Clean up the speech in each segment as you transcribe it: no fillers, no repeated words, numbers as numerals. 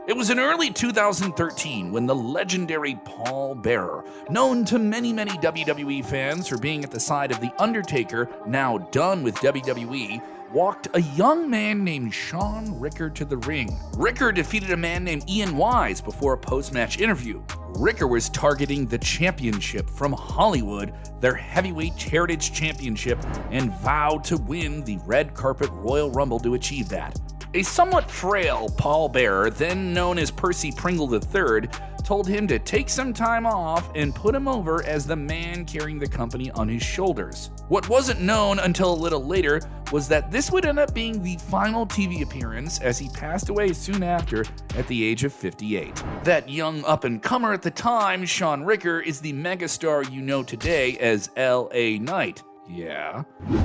It was in early 2013 when the legendary Paul Bearer, known to many WWE fans for being at the side of The Undertaker, now done with WWE, walked a young man named Shaun Ricker to the ring. Ricker defeated a man named Ian Wise before a post-match interview. Ricker was targeting the championship from Hollywood, their heavyweight heritage championship, and vowed to win the red carpet Royal Rumble to achieve that. A somewhat frail Paul Bearer, then known as Percy Pringle III, told him to take some time off and put him over as the man carrying the company on his shoulders. What wasn't known until a little later was that this would end up being the final TV appearance, as he passed away soon after at the age of 58. That young up-and-comer at the time, Shaun Ricker, is the megastar you know today as L.A. Knight. Yeah.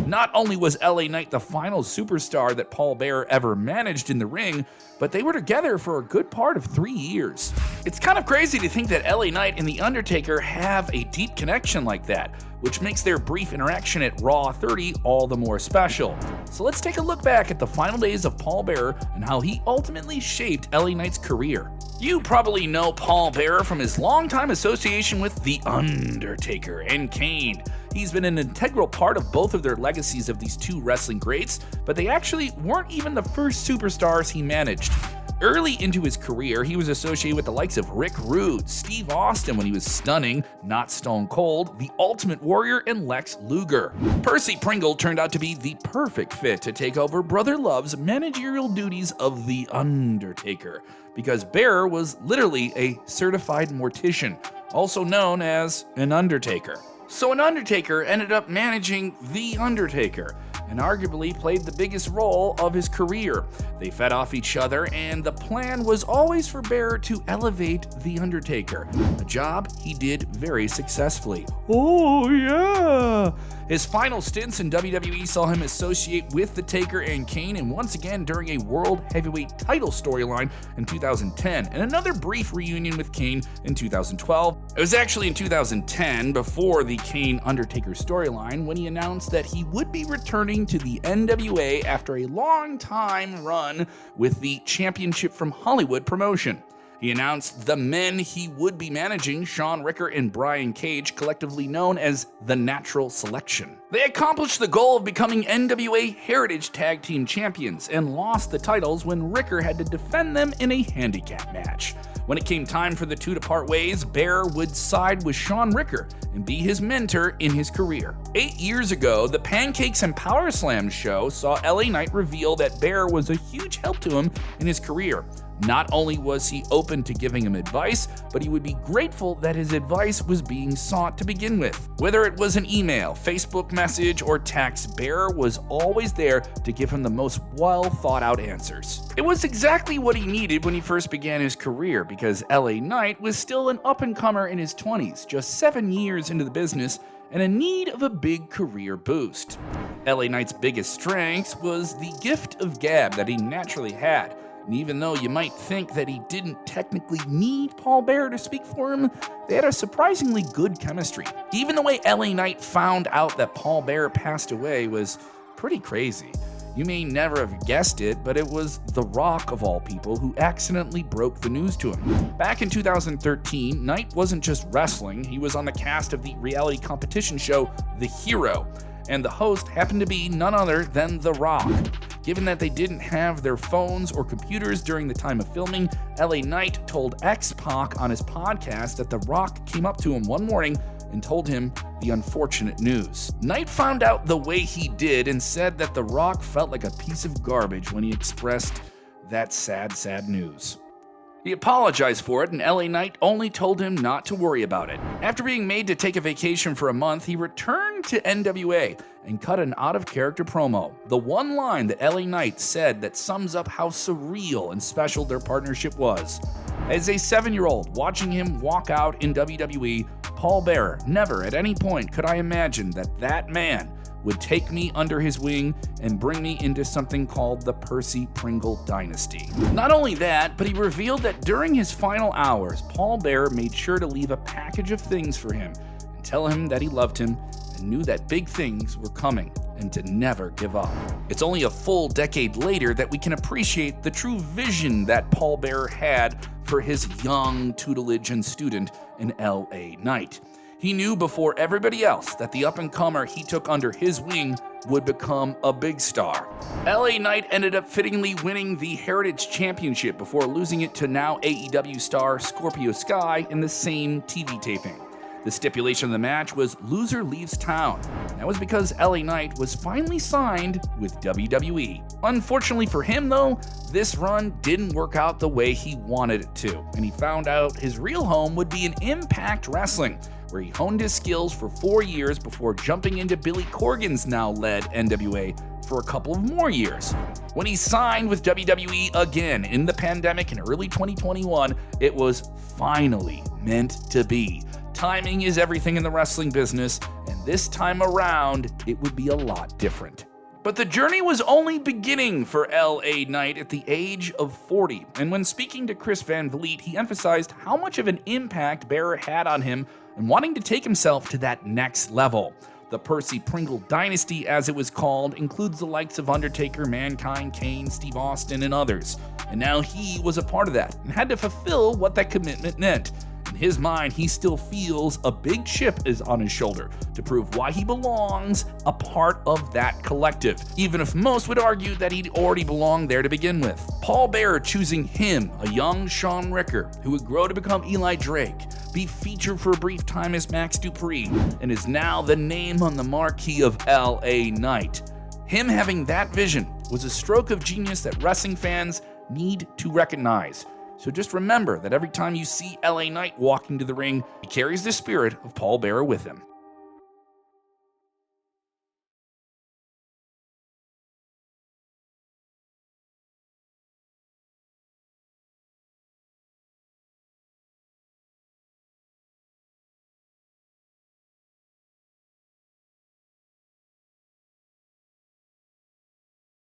Not only was L.A. Knight the final superstar that Paul Bearer ever managed in the ring, but they were together for a good part of 3 years. It's kind of crazy to think that L.A. Knight and The Undertaker have a deep connection like that, which makes their brief interaction at Raw 30 all the more special. So let's take a look back at the final days of Paul Bearer and how he ultimately shaped L.A. Knight's career. You probably know Paul Bearer from his longtime association with The Undertaker and Kane. He's been an integral part of both of their legacies of these two wrestling greats, but they actually weren't even the first superstars he managed. Early into his career, he was associated with the likes of Rick Rude, Steve Austin when he was stunning, not Stone Cold, The Ultimate Warrior, and Lex Luger. Percy Pringle turned out to be the perfect fit to take over Brother Love's managerial duties of The Undertaker, because Bearer was literally a certified mortician, also known as an Undertaker. So an Undertaker ended up managing The Undertaker, and arguably played the biggest role of his career. They fed off each other, and the plan was always for Bearer to elevate The Undertaker, a job he did very successfully. Oh yeah! His final stints in WWE saw him associate with The Taker and Kane, and once again during a World Heavyweight title storyline in 2010, and another brief reunion with Kane in 2012. It was actually in 2010, before the Kane-Undertaker storyline, when he announced that he would be returning to the NWA after a long time run with the Championship from Hollywood promotion. He announced the men he would be managing, Shaun Ricker and Brian Cage, collectively known as the Natural Selection. They accomplished the goal of becoming NWA Heritage Tag Team Champions and lost the titles when Ricker had to defend them in a handicap match. When it came time for the two to part ways, Bearer would side with Shaun Ricker and be his mentor in his career. 8 years ago, the Pancakes and Power Slam show saw L.A. Knight reveal that Bearer was a huge help to him in his career. Not only was he open to giving him advice, but he would be grateful that his advice was being sought to begin with. Whether it was an email, Facebook message, or text, Bearer was always there to give him the most well-thought-out answers. It was exactly what he needed when he first began his career, because L.A. Knight was still an up-and-comer in his 20s, just 7 years into the business, and in need of a big career boost. L.A. Knight's biggest strength was the gift of gab that he naturally had. And even though you might think that he didn't technically need Paul Bearer to speak for him, they had a surprisingly good chemistry. Even the way L.A. Knight found out that Paul Bearer passed away was pretty crazy. You may never have guessed it, but it was The Rock, of all people, who accidentally broke the news to him. Back in 2013, Knight wasn't just wrestling, he was on the cast of the reality competition show The Hero, and the host happened to be none other than The Rock. Given that they didn't have their phones or computers during the time of filming, L.A. Knight told X-Pac on his podcast that The Rock came up to him one morning and told him the unfortunate news. Knight found out the way he did and said that The Rock felt like a piece of garbage when he expressed that sad news. He apologized for it, and L.A. Knight only told him not to worry about it. After being made to take a vacation for a month, he returned to NWA and cut an out-of-character promo. The one line that L.A. Knight said that sums up how surreal and special their partnership was. As a 7-year-old watching him walk out in WWE, Paul Bearer, never at any point could I imagine that man would take me under his wing and bring me into something called the Percy Pringle Dynasty. Not only that, but he revealed that during his final hours, Paul Bearer made sure to leave a package of things for him and tell him that he loved him and knew that big things were coming. and to never give up. It's only a full decade later that we can appreciate the true vision that Paul Bearer had for his young tutelage and student in LA Knight. He knew before everybody else that the up-and-comer he took under his wing would become a big star. LA Knight ended up fittingly winning the Heritage Championship before losing it to now AEW star Scorpio Sky in the same TV taping. The stipulation of the match was loser leaves town. That was because LA Knight was finally signed with WWE. Unfortunately for him though, this run didn't work out the way he wanted it to, and he found out his real home would be in Impact Wrestling, where he honed his skills for 4 years before jumping into Billy Corgan's now-led NWA for a couple of more years. When he signed with WWE again in the pandemic in early 2021, it was finally meant to be. Timing is everything in the wrestling business, and this time around, it would be a lot different. But the journey was only beginning for LA Knight at the age of 40, and when speaking to Chris Van Vliet, he emphasized how much of an impact Bearer had on him and wanting to take himself to that next level. The Percy Pringle Dynasty, as it was called, includes the likes of Undertaker, Mankind, Kane, Steve Austin, and others. And now he was a part of that and had to fulfill what that commitment meant. In his mind, he still feels a big chip is on his shoulder to prove why he belongs a part of that collective, even if most would argue that he'd already belonged there to begin with. Paul Bearer choosing him, a young Shaun Ricker, who would grow to become Eli Drake, be featured for a brief time as Max Dupree, and is now the name on the marquee of LA Knight. Him having that vision was a stroke of genius that wrestling fans need to recognize. So just remember that every time you see LA Knight walking to the ring, he carries the spirit of Paul Bearer with him.